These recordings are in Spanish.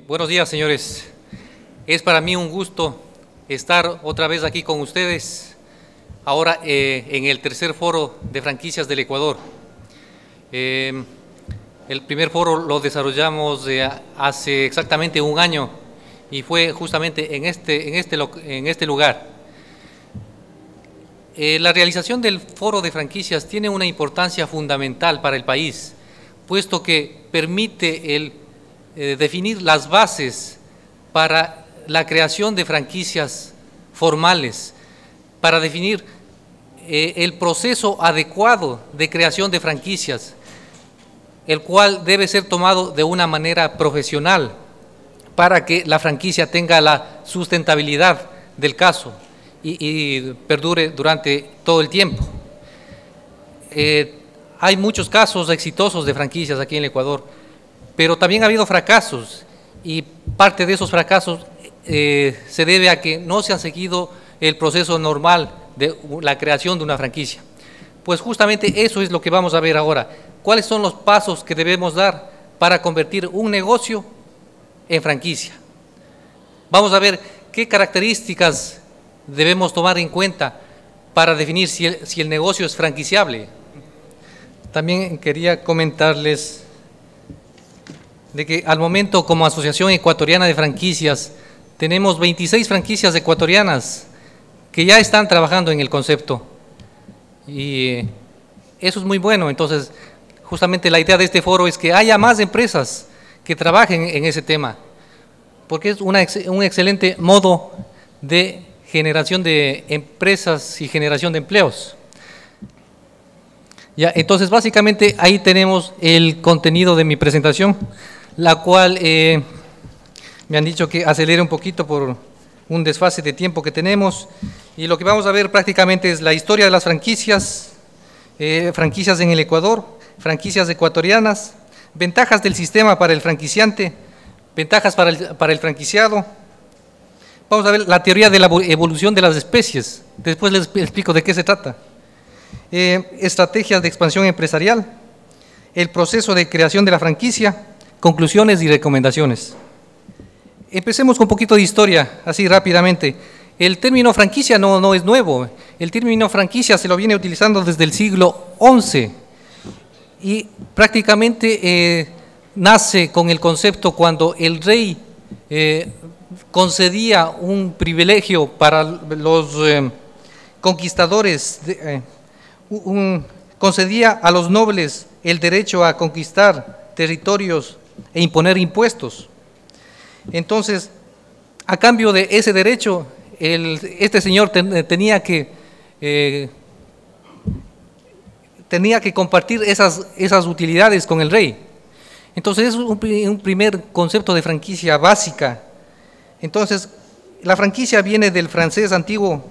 Buenos días, señores. Es para mí un gusto estar otra vez aquí con ustedes, ahora en el tercer foro de franquicias del Ecuador. El primer foro lo desarrollamos hace exactamente un año y fue justamente en este lugar. La realización del foro de franquicias tiene una importancia fundamental para el país, puesto que permite definir las bases para la creación de franquicias formales, para definir el proceso adecuado de creación de franquicias, el cual debe ser tomado de una manera profesional para que la franquicia tenga la sustentabilidad del caso y perdure durante todo el tiempo. Hay muchos casos exitosos de franquicias aquí en el Ecuador, pero también ha habido fracasos, y parte de esos fracasos se debe a que no se ha seguido el proceso normal de la creación de una franquicia. Pues justamente eso es lo que vamos a ver ahora. ¿Cuáles son los pasos que debemos dar para convertir un negocio en franquicia? Vamos a ver qué características debemos tomar en cuenta para definir si el negocio es franquiciable. También quería comentarles de que al momento, como Asociación Ecuatoriana de Franquicias, tenemos 26 franquicias ecuatorianas que ya están trabajando en el concepto, y eso es muy bueno. Entonces, justamente la idea de este foro es que haya más empresas que trabajen en ese tema, porque es un excelente modo de generación de empresas y generación de empleos. Ya, entonces, básicamente ahí tenemos el contenido de mi presentación, la cual me han dicho que acelere un poquito por un desfase de tiempo que tenemos, y lo que vamos a ver prácticamente es la historia de las franquicias, franquicias en el Ecuador, franquicias ecuatorianas, ventajas del sistema para el franquiciante, ventajas para el franquiciado. Vamos a ver la teoría de la evolución de las especies, después les explico de qué se trata. Estrategias de expansión empresarial, el proceso de creación de la franquicia, conclusiones y recomendaciones. Empecemos con un poquito de historia, así rápidamente. El término franquicia no es nuevo. El término franquicia se lo viene utilizando desde el siglo XI y prácticamente nace con el concepto cuando el rey concedía un privilegio para los conquistadores, concedía a los nobles el derecho a conquistar territorios e imponer impuestos. Entonces, a cambio de ese derecho, este señor tenía que compartir esas utilidades con el rey. Entonces, es un primer concepto de franquicia básica. Entonces, la franquicia viene del francés antiguo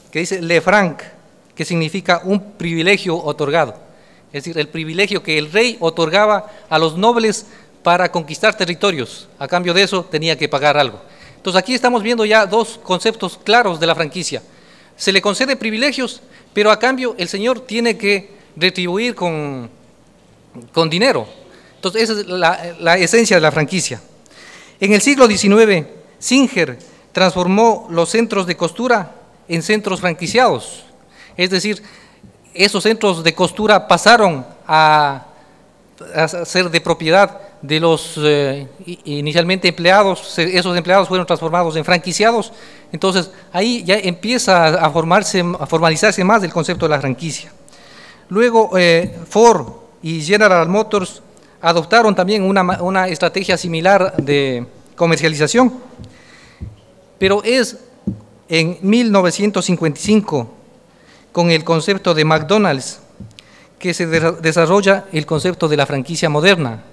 que dice le franc, que significa un privilegio otorgado. Es decir, el privilegio que el rey otorgaba a los nobles para conquistar territorios. A cambio de eso tenía que pagar algo. Entonces aquí estamos viendo ya dos conceptos claros de la franquicia. Se le concede privilegios, pero a cambio el señor tiene que retribuir con dinero. Entonces esa es la esencia de la franquicia. En el siglo XIX, Singer transformó los centros de costura en centros franquiciados. Es decir, esos centros de costura pasaron a ser de propiedad de los inicialmente empleados. Esos empleados fueron transformados en franquiciados. Entonces ahí ya empieza a formalizarse más el concepto de la franquicia. Luego Ford y General Motors adoptaron también una estrategia similar de comercialización, pero es en 1955 con el concepto de McDonald's que se desarrolla el concepto de la franquicia moderna,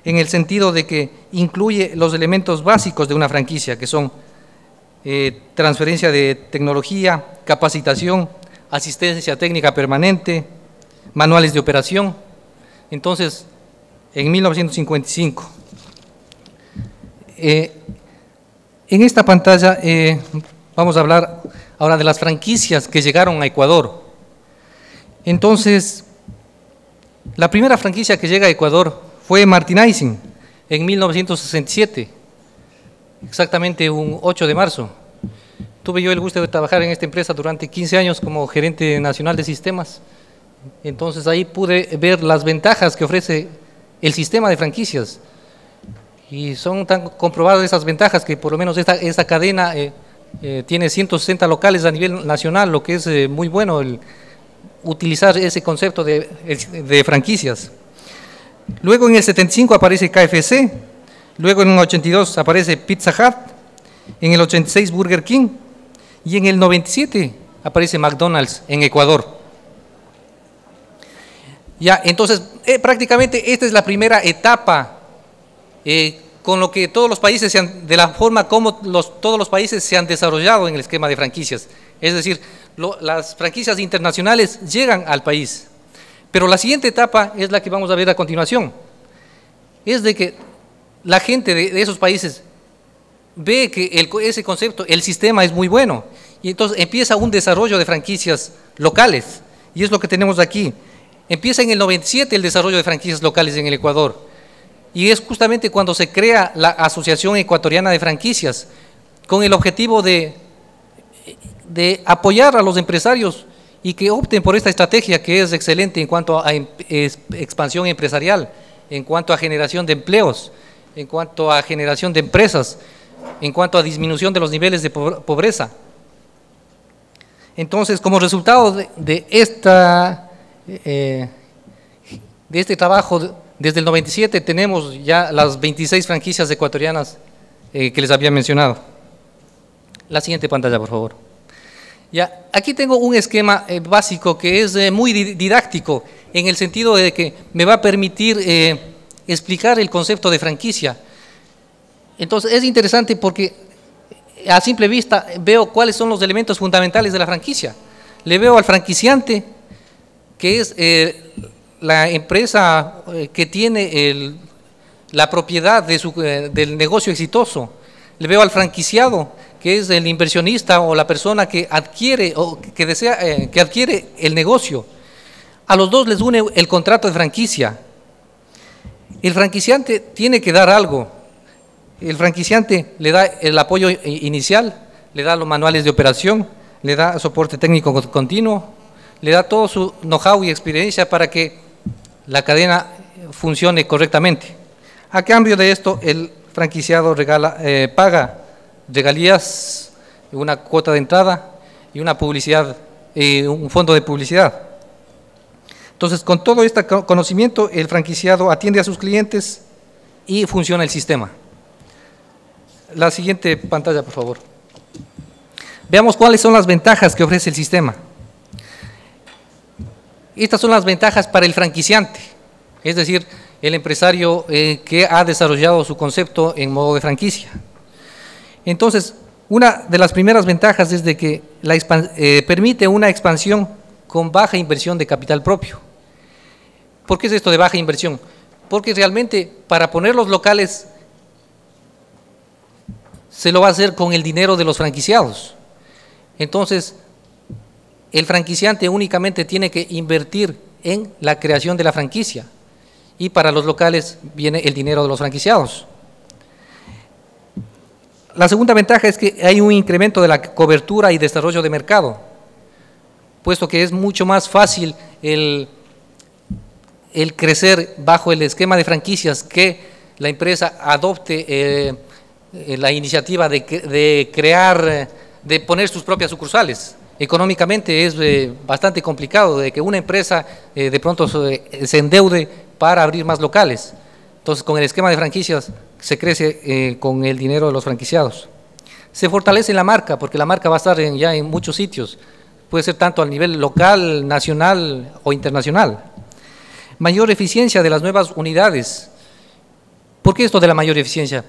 en el sentido de que incluye los elementos básicos de una franquicia, que son transferencia de tecnología, capacitación, asistencia técnica permanente, manuales de operación. Entonces, en 1955. En esta pantalla vamos a hablar ahora de las franquicias que llegaron a Ecuador. Entonces, la primera franquicia que llega a Ecuador fue Martinhaisen en 1967, exactamente un 8 de marzo. Tuve yo el gusto de trabajar en esta empresa durante 15 años como gerente nacional de sistemas. Entonces ahí pude ver las ventajas que ofrece el sistema de franquicias. Y son tan comprobadas esas ventajas que por lo menos esta cadena tiene 160 locales a nivel nacional, lo que es muy bueno el utilizar ese concepto de franquicias. Luego en el 75 aparece KFC, luego en el 82 aparece Pizza Hut, en el 86 Burger King y en el 97 aparece McDonald's en Ecuador. Ya, entonces prácticamente esta es la primera etapa con lo que todos los países de la forma como todos los países se han desarrollado en el esquema de franquicias. Es decir, las franquicias internacionales llegan al país. Pero la siguiente etapa es la que vamos a ver a continuación. Es de que la gente de esos países ve que ese concepto, el sistema es muy bueno. Y entonces empieza un desarrollo de franquicias locales. Y es lo que tenemos aquí. Empieza en el 97 el desarrollo de franquicias locales en el Ecuador. Y es justamente cuando se crea la Asociación Ecuatoriana de Franquicias, con el objetivo de apoyar a los empresarios y que opten por esta estrategia que es excelente en cuanto a expansión empresarial, en cuanto a generación de empleos, en cuanto a generación de empresas, en cuanto a disminución de los niveles de pobreza. Entonces, como resultado de este trabajo, desde el 97 tenemos ya las 26 franquicias ecuatorianas que les había mencionado. La siguiente pantalla, por favor. Ya, aquí tengo un esquema básico que es muy didáctico en el sentido de que me va a permitir explicar el concepto de franquicia. Entonces es interesante porque a simple vista veo cuáles son los elementos fundamentales de la franquicia. Le veo al franquiciante, que es la empresa que tiene la propiedad del negocio exitoso. Le veo al franquiciado, que es el inversionista o la persona que adquiere o que desea que adquiere el negocio. A los dos les une el contrato de franquicia. El franquiciante tiene que dar algo. El franquiciante le da el apoyo inicial, le da los manuales de operación, le da soporte técnico continuo, le da todo su know-how y experiencia para que la cadena funcione correctamente. A cambio de esto, el franquiciado paga regalías, una cuota de entrada y una publicidad, un fondo de publicidad. Entonces, con todo este conocimiento, el franquiciado atiende a sus clientes y funciona el sistema. La siguiente pantalla, por favor. Veamos cuáles son las ventajas que ofrece el sistema. Estas son las ventajas para el franquiciante, es decir, el empresario que ha desarrollado su concepto en modo de franquicia. Entonces, una de las primeras ventajas es de que permite una expansión con baja inversión de capital propio. ¿Por qué es esto de baja inversión? Porque realmente para poner los locales se lo va a hacer con el dinero de los franquiciados. Entonces, el franquiciante únicamente tiene que invertir en la creación de la franquicia y para los locales viene el dinero de los franquiciados. La segunda ventaja es que hay un incremento de la cobertura y desarrollo de mercado, puesto que es mucho más fácil el crecer bajo el esquema de franquicias que la empresa adopte la iniciativa de crear, de poner sus propias sucursales. Económicamente es bastante complicado de que una empresa de pronto se endeude para abrir más locales. Entonces, con el esquema de franquicias se crece con el dinero de los franquiciados. Se fortalece la marca, porque la marca va a estar ya en muchos sitios. Puede ser tanto a nivel local, nacional o internacional. Mayor eficiencia de las nuevas unidades. ¿Por qué esto de la mayor eficiencia?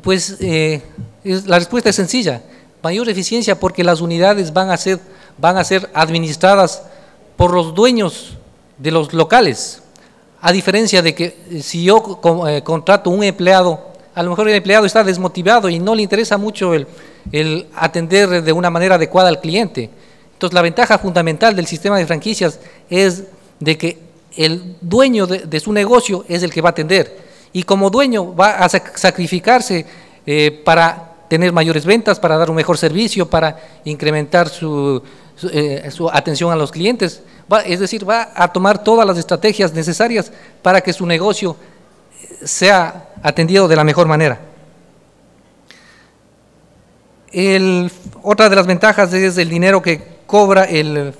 Pues la respuesta es sencilla. Mayor eficiencia porque las unidades van a ser administradas por los dueños de los locales, a diferencia de que si yo contrato un empleado, a lo mejor el empleado está desmotivado y no le interesa mucho el atender de una manera adecuada al cliente. Entonces la ventaja fundamental del sistema de franquicias es de que el dueño de su negocio es el que va a atender y como dueño va a sacrificarse para tener mayores ventas, para dar un mejor servicio, para incrementar su atención a los clientes, es decir, va a tomar todas las estrategias necesarias para que su negocio sea atendido de la mejor manera. Otra de las ventajas es el dinero que cobra el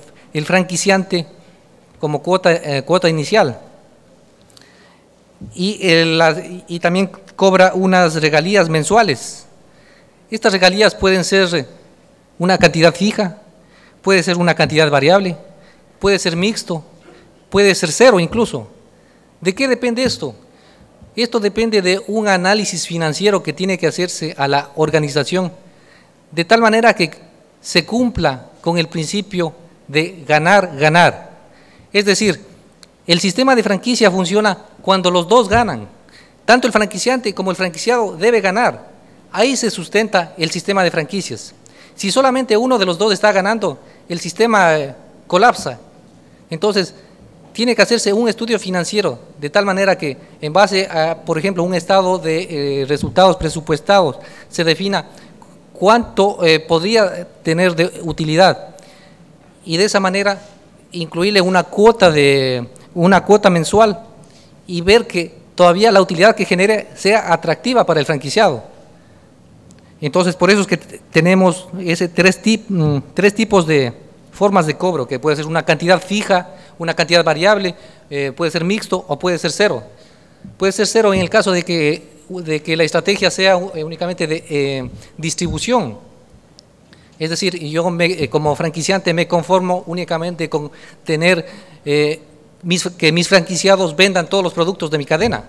franquiciante como cuota inicial. Y también cobra unas regalías mensuales. Estas regalías pueden ser una cantidad fija, puede ser una cantidad variable, puede ser mixto, puede ser cero incluso. ¿De qué depende esto? Esto depende de un análisis financiero que tiene que hacerse a la organización, de tal manera que se cumpla con el principio de ganar, ganar. Es decir, el sistema de franquicia funciona cuando los dos ganan. Tanto el franquiciante como el franquiciado debe ganar. Ahí se sustenta el sistema de franquicias. Si solamente uno de los dos está ganando, el sistema colapsa. Entonces, tiene que hacerse un estudio financiero, de tal manera que en base a, por ejemplo, un estado de resultados presupuestados, se defina cuánto podría tener de utilidad. Y de esa manera, incluirle una cuota mensual y ver que todavía la utilidad que genere sea atractiva para el franquiciado. Entonces, por eso es que tenemos tres tipos de formas de cobro, que puede ser una cantidad fija, una cantidad variable, puede ser mixto o puede ser cero. Puede ser cero en el caso de que la estrategia sea únicamente de distribución. Es decir, yo como franquiciante me conformo únicamente con tener que mis franquiciados vendan todos los productos de mi cadena.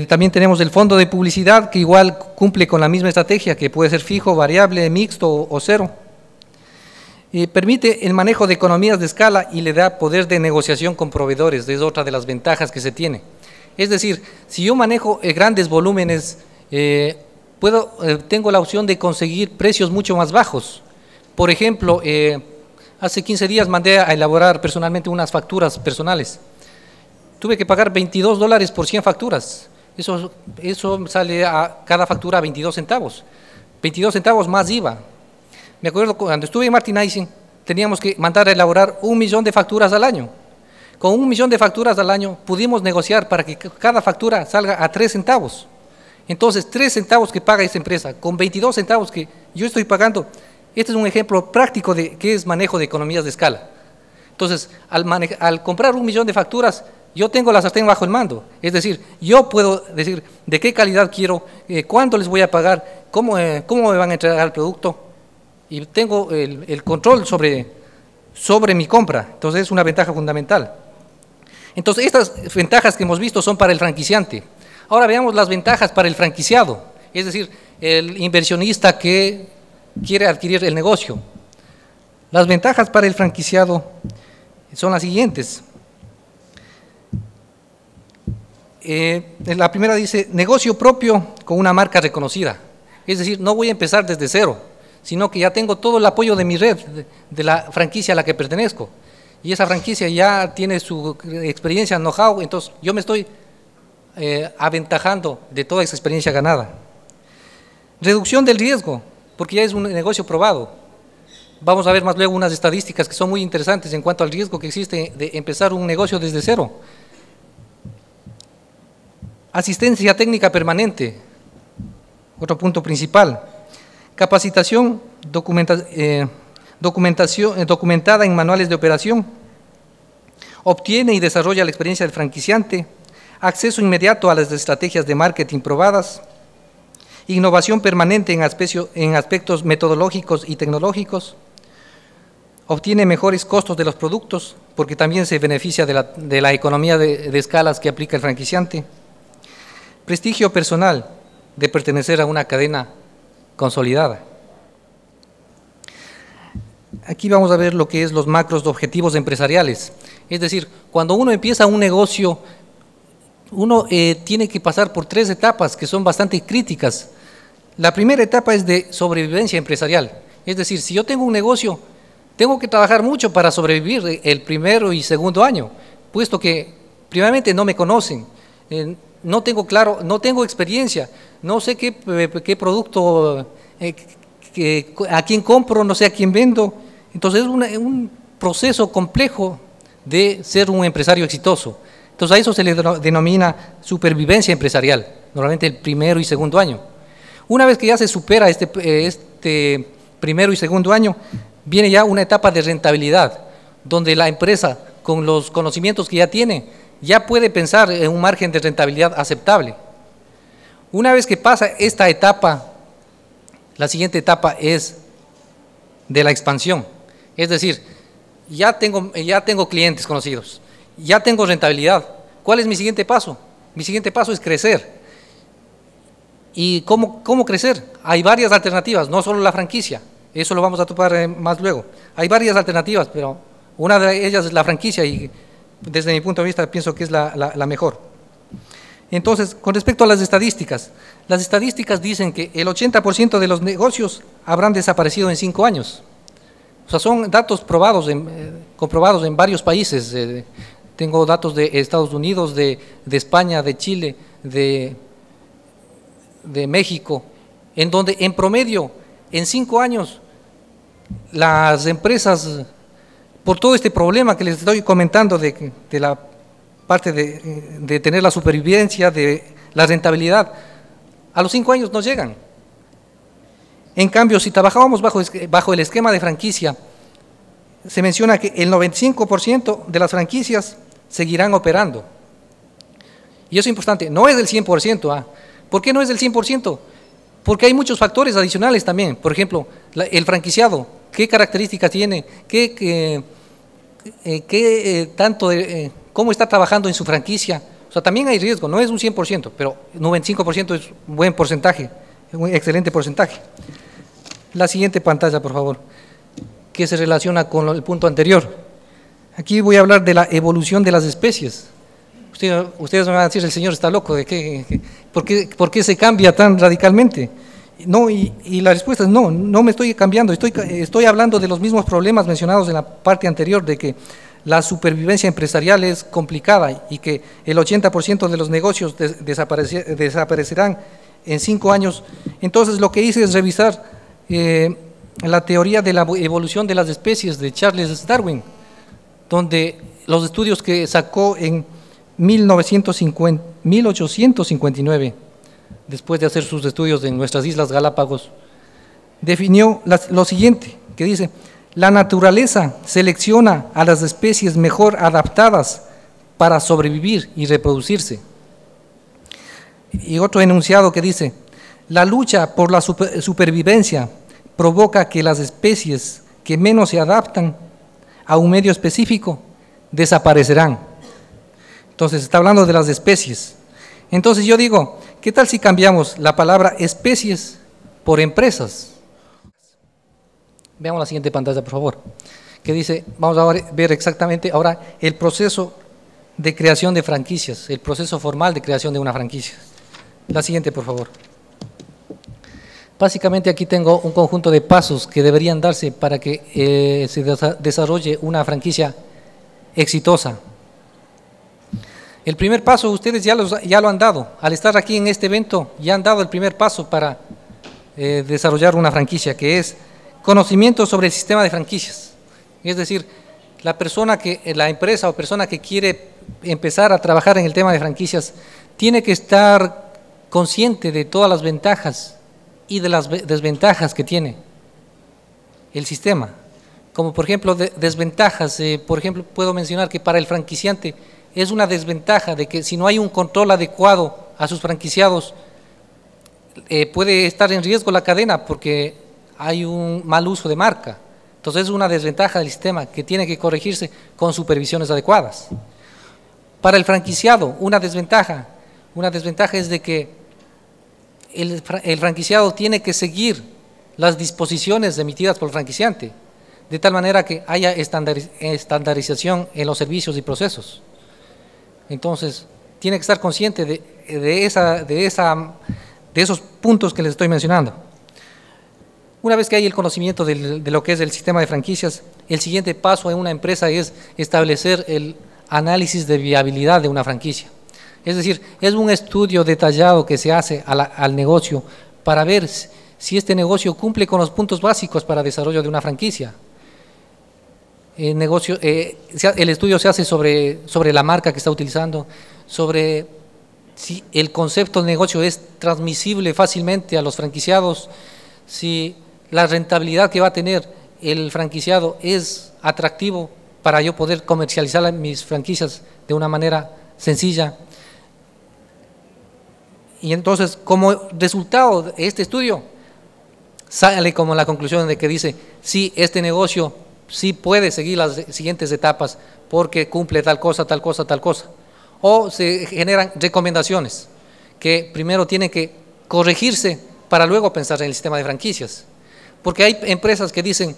También tenemos el fondo de publicidad, que igual cumple con la misma estrategia, que puede ser fijo, variable, mixto o cero. Permite el manejo de economías de escala y le da poder de negociación con proveedores, es otra de las ventajas que se tiene. Es decir, si yo manejo grandes volúmenes, tengo la opción de conseguir precios mucho más bajos. Por ejemplo, hace 15 días mandé a elaborar personalmente unas facturas personales. Tuve que pagar $22 por 100 facturas. Eso sale a cada factura a 22 centavos. 22 centavos más IVA. Me acuerdo cuando estuve en Martinizing, teníamos que mandar a elaborar 1 millón de facturas al año. Con 1 millón de facturas al año pudimos negociar para que cada factura salga a 3 centavos. Entonces, 3 centavos que paga esa empresa, con 22 centavos que yo estoy pagando, este es un ejemplo práctico de qué es manejo de economías de escala. Entonces, al comprar 1 millón de facturas, yo tengo la sartén bajo el mando. Es decir, yo puedo decir de qué calidad quiero, cuánto les voy a pagar, cómo me van a entregar el producto, y tengo el control sobre mi compra. Entonces, es una ventaja fundamental. Entonces, estas ventajas que hemos visto son para el franquiciante. Ahora veamos las ventajas para el franquiciado, es decir, el inversionista que quiere adquirir el negocio. Las ventajas para el franquiciado son las siguientes. La primera dice, negocio propio con una marca reconocida. Es decir, no voy a empezar desde cero, sino que ya tengo todo el apoyo de mi red, de la franquicia a la que pertenezco. Y esa franquicia ya tiene su experiencia, know-how, entonces yo me estoy aventajando de toda esa experiencia ganada. Reducción del riesgo, porque ya es un negocio probado. Vamos a ver más luego unas estadísticas que son muy interesantes en cuanto al riesgo que existe de empezar un negocio desde cero. Asistencia técnica permanente, otro punto principal. Capacitación documentada en manuales de operación. Obtiene y desarrolla la experiencia del franquiciante. Acceso inmediato a las estrategias de marketing probadas. Innovación permanente en aspectos metodológicos y tecnológicos. Obtiene mejores costos de los productos, porque también se beneficia de la economía de escalas que aplica el franquiciante. Prestigio personal de pertenecer a una cadena consolidada. Aquí vamos a ver lo que es los macros objetivos empresariales. Es decir, cuando uno empieza un negocio, uno tiene que pasar por 3 etapas que son bastante críticas. La primera etapa es de sobrevivencia empresarial. Es decir, si yo tengo un negocio, tengo que trabajar mucho para sobrevivir el primero y segundo año, puesto que primeramente no me conocen, no tengo experiencia, no sé qué producto, a quién compro, no sé a quién vendo. Entonces es un proceso complejo de ser un empresario exitoso. Entonces a eso se le denomina supervivencia empresarial, normalmente el primero y segundo año. Una vez que ya se supera este primero y segundo año, viene ya una etapa de rentabilidad, donde la empresa, con los conocimientos que ya tiene, ya puede pensar en un margen de rentabilidad aceptable. Una vez que pasa esta etapa, la siguiente etapa es de la expansión. Es decir, ya tengo clientes conocidos, ya tengo rentabilidad. ¿Cuál es mi siguiente paso? Mi siguiente paso es crecer. ¿Y cómo crecer? Hay varias alternativas, no solo la franquicia. Eso lo vamos a topar más luego. Hay varias alternativas, pero una de ellas es la franquicia y desde mi punto de vista pienso que es la mejor. Entonces, con respecto a las estadísticas dicen que el 80% de los negocios habrán desaparecido en 5 años. O sea, son datos comprobados en varios países. Tengo datos de Estados Unidos, de España, de Chile, de México, en donde en promedio, en 5 años, las empresas, por todo este problema que les estoy comentando de la parte de tener la supervivencia, de la rentabilidad, a los 5 años no llegan. En cambio, si trabajábamos bajo el esquema de franquicia, se menciona que el 95% de las franquicias seguirán operando. Y eso es importante, no es del 100%. ¿Por qué no es del 100%? Porque hay muchos factores adicionales también. Por ejemplo, el franquiciado, ¿qué características tiene? ¿Cómo está trabajando en su franquicia? O sea, también hay riesgo, no es un 100%, pero 95% es un buen porcentaje, un excelente porcentaje. La siguiente pantalla, por favor, que se relaciona con el punto anterior. Aquí voy a hablar de la evolución de las especies. Ustedes me van a decir, el señor está loco, ¿por qué se cambia tan radicalmente? No, y la respuesta es no me estoy cambiando, estoy hablando de los mismos problemas mencionados en la parte anterior, de que la supervivencia empresarial es complicada y que el 80% de los negocios desaparecerán en 5 años. Entonces lo que hice es revisar la teoría de la evolución de las especies de Charles Darwin, donde los estudios que sacó en 1859, después de hacer sus estudios en nuestras Islas Galápagos, definió lo siguiente, que dice: la naturaleza selecciona a las especies mejor adaptadas para sobrevivir y reproducirse. Y otro enunciado que dice: la lucha por la supervivencia provoca que las especies que menos se adaptan a un medio específico desaparecerán. Entonces está hablando de las especies. Entonces yo digo, ¿qué tal si cambiamos la palabra especies por empresas? Veamos la siguiente pantalla, por favor, que dice, vamos a ver exactamente ahora el proceso de creación de franquicias, el proceso formal de creación de una franquicia. La siguiente, por favor. Básicamente aquí tengo un conjunto de pasos que deberían darse para que se desarrolle una franquicia exitosa. El primer paso ustedes ya lo han dado, al estar aquí en este evento ya han dado el primer paso para desarrollar una franquicia, que es conocimiento sobre el sistema de franquicias. Es decir, la empresa o persona que quiere empezar a trabajar en el tema de franquicias tiene que estar consciente de todas las ventajas y de las desventajas que tiene el sistema. Como por ejemplo desventajas, por ejemplo puedo mencionar que para el franquiciante es una desventaja de que si no hay un control adecuado a sus franquiciados, puede estar en riesgo la cadena porque hay un mal uso de marca. Entonces es una desventaja del sistema que tiene que corregirse con supervisiones adecuadas. Para el franquiciado, una desventaja es de que el franquiciado tiene que seguir las disposiciones emitidas por el franquiciante, de tal manera que haya estandarización en los servicios y procesos. Entonces, tiene que estar consciente de esos puntos que les estoy mencionando. Una vez que hay el conocimiento de lo que es el sistema de franquicias, el siguiente paso en una empresa es establecer el análisis de viabilidad de una franquicia. Es decir, es un estudio detallado que se hace al negocio para ver si este negocio cumple con los puntos básicos para desarrollo de una franquicia. El estudio se hace sobre la marca que está utilizando, sobre si el concepto de negocio es transmisible fácilmente a los franquiciados, si la rentabilidad que va a tener el franquiciado es atractivo para yo poder comercializar mis franquicias de una manera sencilla. Y entonces, como resultado de este estudio, sale como la conclusión de que dice, sí, este negocio sí puede seguir las siguientes etapas porque cumple tal cosa, tal cosa, tal cosa. O se generan recomendaciones que primero tienen que corregirse para luego pensar en el sistema de franquicias. Porque hay empresas que dicen,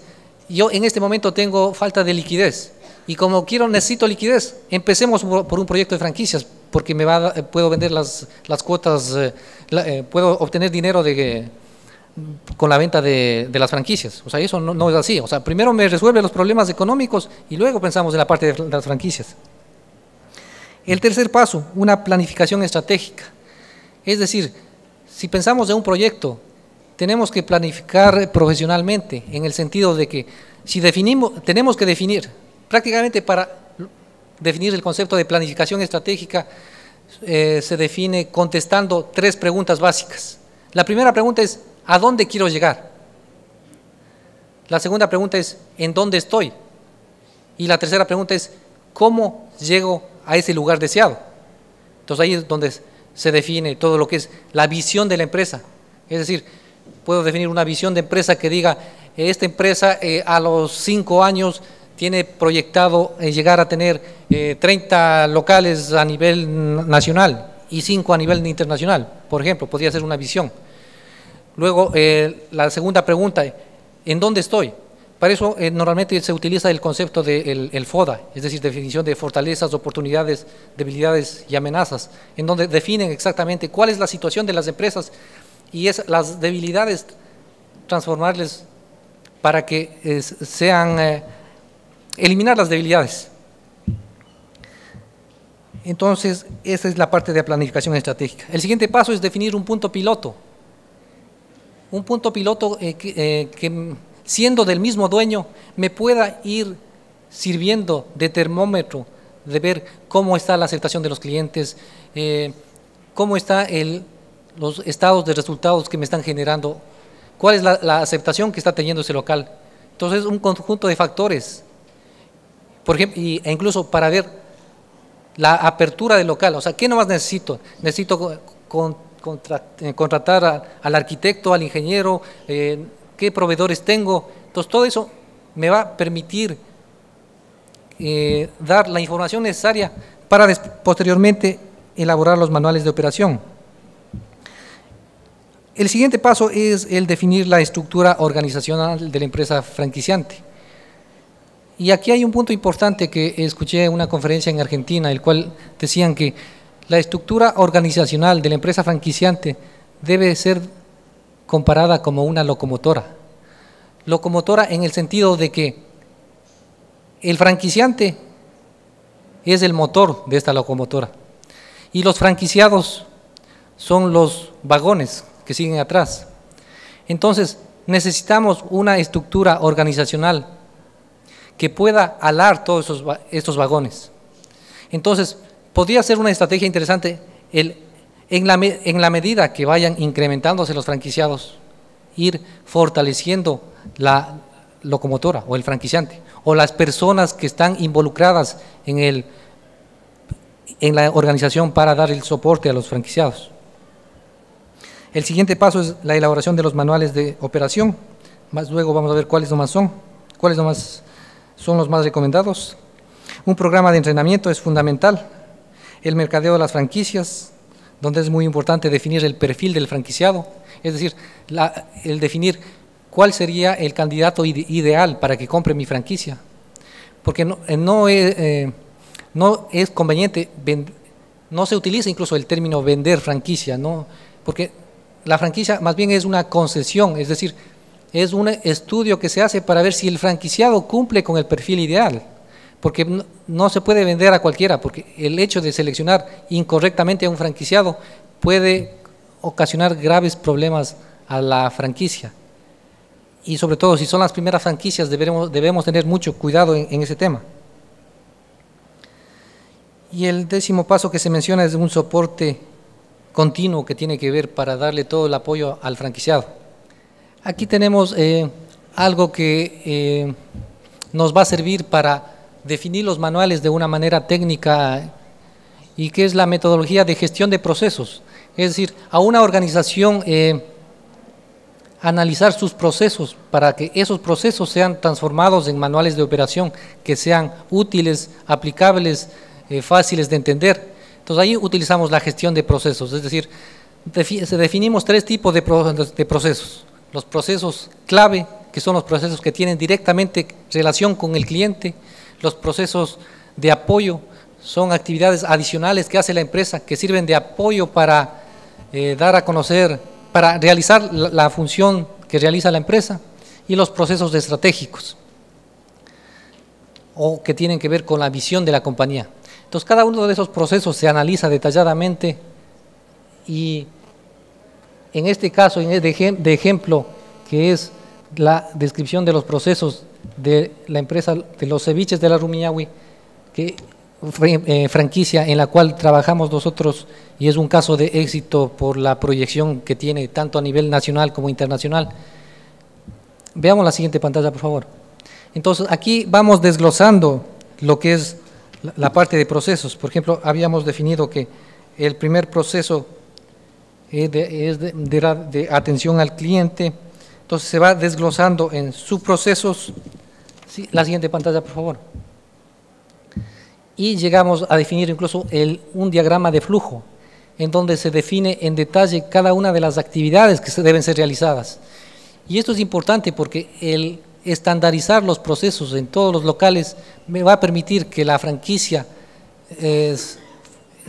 yo en este momento tengo falta de liquidez y como necesito liquidez, empecemos por un proyecto de franquicias porque puedo vender las cuotas, puedo obtener dinero con la venta de las franquicias. O sea, eso no es así. O sea, primero me resuelve los problemas económicos y luego pensamos en la parte de las franquicias. El tercer paso, una planificación estratégica. Es decir, si pensamos en un proyecto, tenemos que planificar profesionalmente, en el sentido de que si tenemos que definir, prácticamente para definir el concepto de planificación estratégica, se define contestando 3 preguntas básicas. La primera pregunta es, ¿a dónde quiero llegar? La segunda pregunta es, ¿en dónde estoy? Y la tercera pregunta es, ¿cómo llego a ese lugar deseado? Entonces ahí es donde se define todo lo que es la visión de la empresa. Es decir, puedo definir una visión de empresa que diga, esta empresa a los 5 años tiene proyectado llegar a tener 30 locales a nivel nacional y 5 a nivel internacional, por ejemplo, podría ser una visión. Luego, la segunda pregunta, ¿en dónde estoy? Para eso normalmente se utiliza el concepto del FODA, es decir, definición de fortalezas, oportunidades, debilidades y amenazas, en donde definen exactamente cuál es la situación de las empresas y las debilidades transformarles para que eliminar las debilidades. Entonces, esa es la parte de planificación estratégica. El siguiente paso es definir un punto piloto. Un punto piloto que siendo del mismo dueño me pueda ir sirviendo de termómetro, de ver cómo está la aceptación de los clientes, cómo están los estados de resultados que me están generando, cuál es la aceptación que está teniendo ese local. Entonces, un conjunto de factores, por ejemplo, e incluso para ver la apertura del local, o sea, ¿qué nomás necesito? Necesito contratar al arquitecto, al ingeniero, qué proveedores tengo. Entonces, todo eso me va a permitir dar la información necesaria para posteriormente elaborar los manuales de operación. El siguiente paso es el definir la estructura organizacional de la empresa franquiciante. Y aquí hay un punto importante que escuché en una conferencia en Argentina, el cual decían que la estructura organizacional de la empresa franquiciante debe ser comparada como una locomotora. Locomotora en el sentido de que el franquiciante es el motor de esta locomotora y los franquiciados son los vagones que siguen atrás. Entonces, necesitamos una estructura organizacional que pueda alar todos estos vagones. Entonces, podría ser una estrategia interesante en la medida que vayan incrementándose los franquiciados, ir fortaleciendo la locomotora o el franquiciante o las personas que están involucradas en la organización para dar el soporte a los franquiciados. El siguiente paso es la elaboración de los manuales de operación. Más luego vamos a ver cuáles son los más recomendados. Un programa de entrenamiento es fundamental. El mercadeo de las franquicias, donde es muy importante definir el perfil del franquiciado, es decir, el definir cuál sería el candidato ideal para que compre mi franquicia. Porque no es conveniente, no se utiliza incluso el término vender franquicia, ¿no? Porque la franquicia más bien es una concesión, es decir, es un estudio que se hace para ver si el franquiciado cumple con el perfil ideal. porque no se puede vender a cualquiera, porque el hecho de seleccionar incorrectamente a un franquiciado puede ocasionar graves problemas a la franquicia. Y sobre todo, si son las primeras franquicias, debemos tener mucho cuidado en ese tema. Y el 10º paso que se menciona es un soporte continuo que tiene que ver para darle todo el apoyo al franquiciado. Aquí tenemos algo que nos va a servir para definir los manuales de una manera técnica y que es la metodología de gestión de procesos. Es decir, a una organización analizar sus procesos para que esos procesos sean transformados en manuales de operación que sean útiles, aplicables, fáciles de entender. Entonces ahí utilizamos la gestión de procesos, es decir, definimos 3 tipos de procesos. Los procesos clave, que son los procesos que tienen directamente relación con el cliente. Los procesos de apoyo son actividades adicionales que hace la empresa, que sirven de apoyo para dar a conocer, para realizar la función que realiza la empresa. Y los procesos estratégicos, o que tienen que ver con la visión de la compañía. Entonces, cada uno de esos procesos se analiza detalladamente y en este caso, de ejemplo, que es la descripción de los procesos de la empresa de los ceviches de la Rumiñahui, que franquicia en la cual trabajamos nosotros y es un caso de éxito por la proyección que tiene tanto a nivel nacional como internacional. Veamos la siguiente pantalla, por favor. Entonces, aquí vamos desglosando lo que es la parte de procesos. Por ejemplo, habíamos definido que el primer proceso es de atención al cliente. Entonces, se va desglosando en subprocesos. Sí, la siguiente pantalla, por favor. Y llegamos a definir incluso un diagrama de flujo, en donde se define en detalle cada una de las actividades que deben ser realizadas. Y esto es importante porque el estandarizar los procesos en todos los locales me va a permitir que la franquicia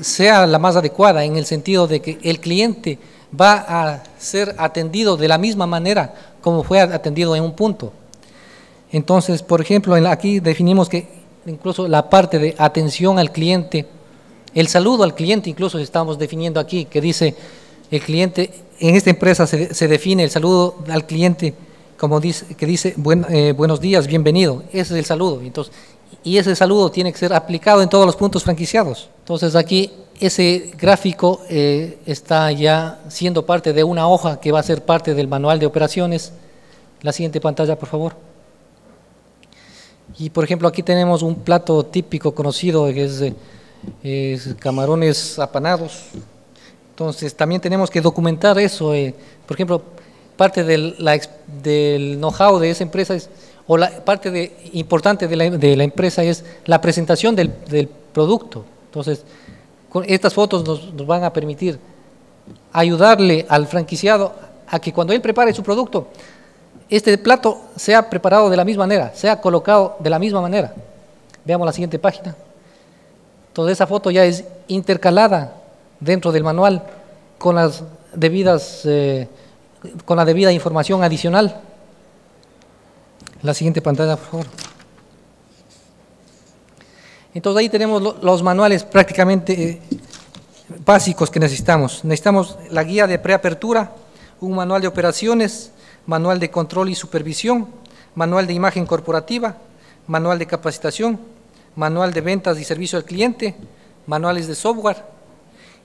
sea la más adecuada, en el sentido de que el cliente va a ser atendido de la misma manera como fue atendido en un punto. Entonces, por ejemplo, aquí definimos que incluso la parte de atención al cliente, el saludo al cliente, incluso estamos definiendo aquí, que dice el cliente, en esta empresa se define el saludo al cliente como dice buenos días, bienvenido. Ese es el saludo. Entonces, y ese saludo tiene que ser aplicado en todos los puntos franquiciados. Entonces aquí ese gráfico está ya siendo parte de una hoja que va a ser parte del manual de operaciones. La siguiente pantalla, por favor. Y por ejemplo, aquí tenemos un plato típico conocido que es camarones apanados. Entonces también tenemos que documentar eso. Por ejemplo, parte del know-how de esa empresa o la parte importante de la empresa es la presentación del producto. Entonces, con estas fotos nos van a permitir ayudarle al franquiciado a que cuando él prepare su producto, este plato sea preparado de la misma manera, sea colocado de la misma manera. Veamos la siguiente página. Toda esa foto ya es intercalada dentro del manual con las debidas con la debida información adicional. La siguiente pantalla, por favor. Entonces ahí tenemos los manuales prácticamente básicos que necesitamos. Necesitamos la guía de preapertura, un manual de operaciones, manual de control y supervisión, manual de imagen corporativa, manual de capacitación, manual de ventas y servicio al cliente, manuales de software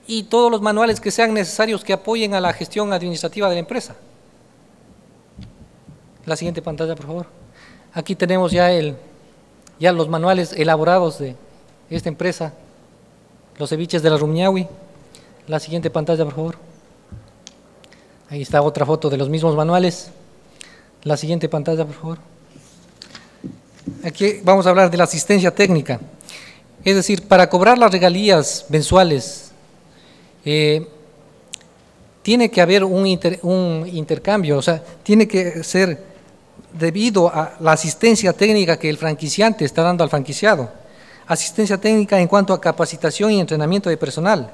y todos los manuales que sean necesarios que apoyen a la gestión administrativa de la empresa. La siguiente pantalla, por favor. Aquí tenemos ya los manuales elaborados de esta empresa, los ceviches de la Rumiñahui. La siguiente pantalla, por favor. Ahí está otra foto de los mismos manuales. La siguiente pantalla, por favor. Aquí vamos a hablar de la asistencia técnica. Es decir, para cobrar las regalías mensuales, tiene que haber un intercambio, o sea, tiene que ser debido a la asistencia técnica que el franquiciante está dando al franquiciado. Asistencia técnica en cuanto a capacitación y entrenamiento de personal,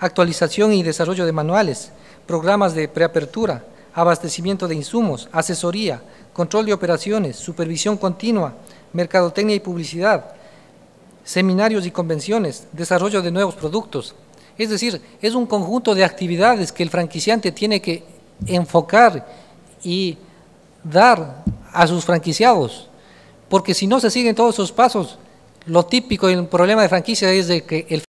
actualización y desarrollo de manuales, programas de preapertura, abastecimiento de insumos, asesoría, control de operaciones, supervisión continua, mercadotecnia y publicidad, seminarios y convenciones, desarrollo de nuevos productos. Es decir, es un conjunto de actividades que el franquiciante tiene que enfocar y dar a sus franquiciados, porque si no se siguen todos esos pasos, lo típico y el problema de franquicia es de que el